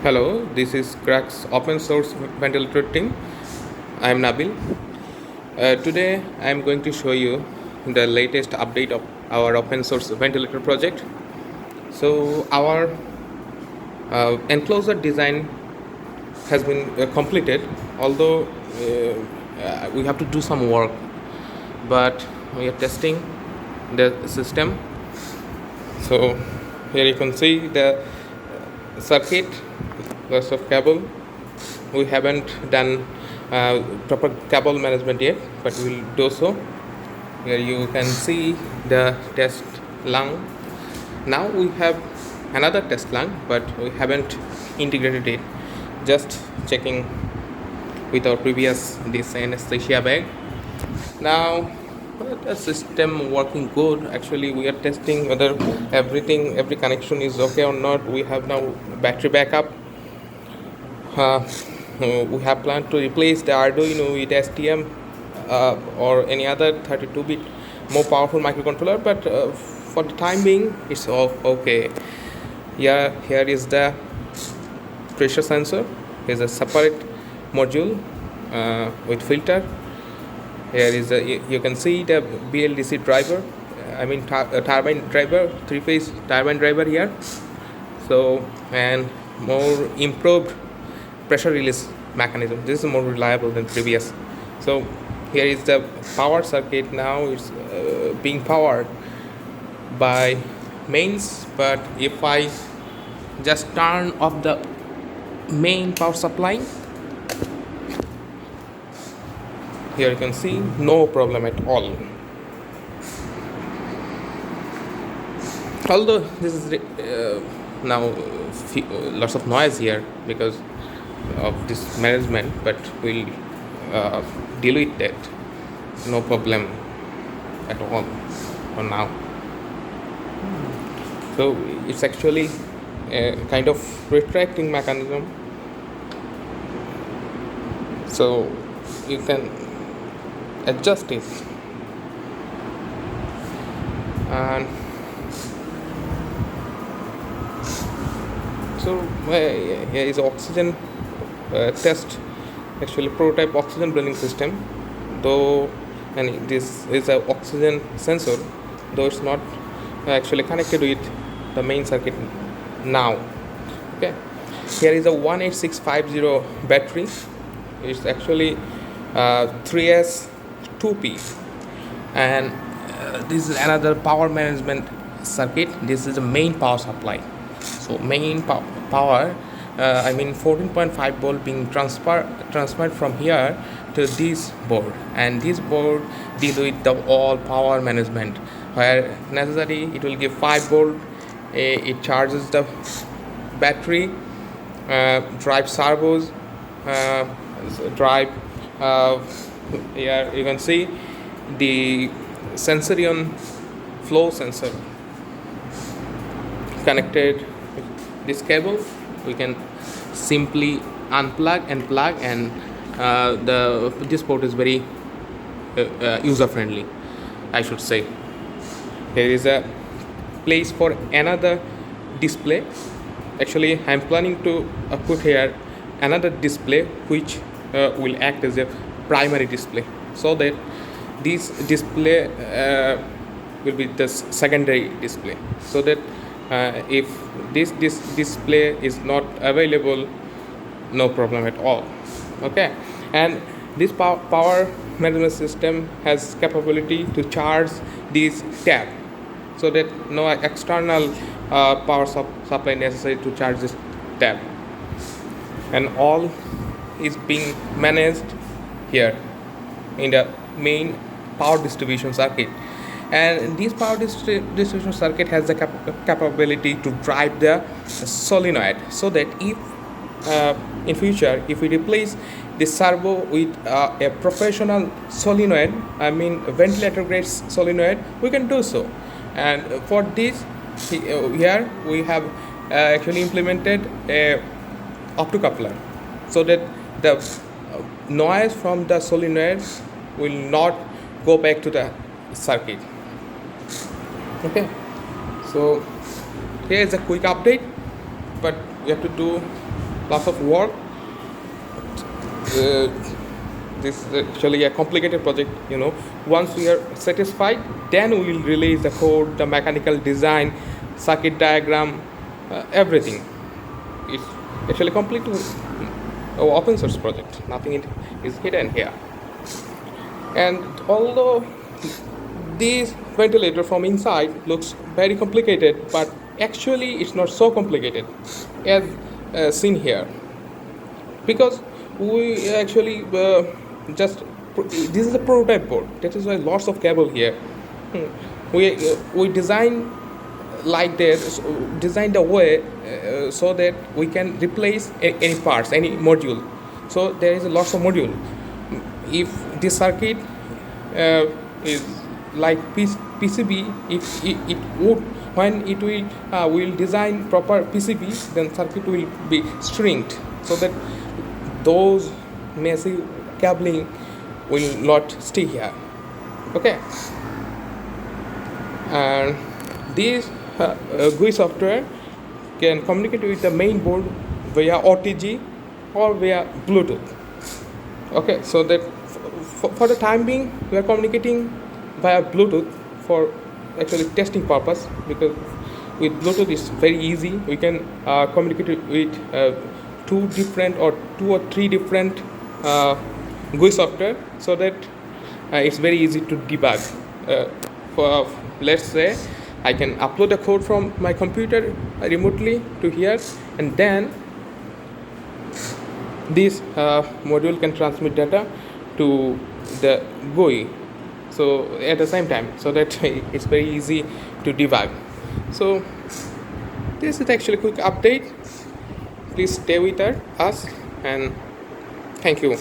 Hello, this is CRUX open source ventilator team. I am Nabil. Today I am going to show you the latest update of our open source ventilator project. So our enclosure design has been completed, although we have to do some work, but we are testing the system. So here you can see the circuit, lots of cable. We haven't done proper cable management yet, but we'll do so. Here you can see the test lung. Now we have another test lung, but we haven't integrated it. Just checking with our previous this anesthesia bag. Now the system working good. Actually, we are testing whether every connection is okay or not. We have now battery backup. We have planned to replace the Arduino with STM or any other 32-bit more powerful microcontroller, but for the time being it's all okay. Yeah, here is the pressure sensor. Here's a separate module with filter. Here is you can see the BLDC driver, turbine driver, three-phase turbine driver here. So, and more improved pressure release mechanism. This is more reliable than previous. So here is the power circuit. Now it's being powered by mains, but if I just turn off the main power supply, here you can see no problem at all. Although this is now lots of noise here because of this management, but we'll deal with that. No problem at all for now. So it's actually a kind of retracting mechanism, so you can adjust it. And so here is oxygen test, actually prototype oxygen blending system, though, and this is a oxygen sensor, though it's not actually connected with the main circuit now. Okay, here is a 18650 battery. It's actually 3S 2P, and this is another power management circuit. This is the main power supply. So main power 14.5 volt being transferred from here to this board, and this board deal with the all power management. Where necessary, it will give 5 volt. It charges the battery, drive servos, drive. Here you can see the Sensorion flow sensor connected with this cable. We can simply unplug and plug, and this port is very user friendly, I should say. Here is a place for another display. Actually, I am planning to put here another display which will act as a primary display, so that this display will be the secondary display, so that if this display is not available, no problem at all. Okay, and this power management system has capability to charge this tab, so that no external power supply necessary to charge this tab, and all is being managed here in the main power distribution circuit. And this power distribution circuit has the capability to drive the solenoid, so that if in future if we replace the servo with a professional solenoid, a ventilator grade solenoid, we can do so. And for this, here we have actually implemented a optocoupler, so that the noise from the solenoids will not go back to the circuit. Okay, so here is a quick update, but we have to do lots of work. uh, this is actually a complicated project, once we are satisfied, then we will release the code, the mechanical design, circuit diagram, everything. It's actually complete open source project, nothing is hidden here. And although this ventilator from inside looks very complicated, but actually it's not so complicated as seen here, because we actually this is a prototype board. That is why lots of cable here. We design like that, designed a way so that we can replace any parts, any module. So there is lots of module. If this circuit is like PCB, if it would, when it will design proper PCB, then circuit will be shrinked, so that those massive cabling will not stay here. Okay. And this GUI software can communicate with the main board via OTG or via Bluetooth. Okay, so that for the time being we are communicating via Bluetooth for actually testing purpose, because with Bluetooth it's very easy. We can communicate with two or three different GUI software, so that it's very easy to debug. For let's say I can upload a code from my computer remotely to here, and then this module can transmit data to the GUI, so at the same time, so that it's very easy to debug. So this is actually a quick update. Please stay with us, and thank you.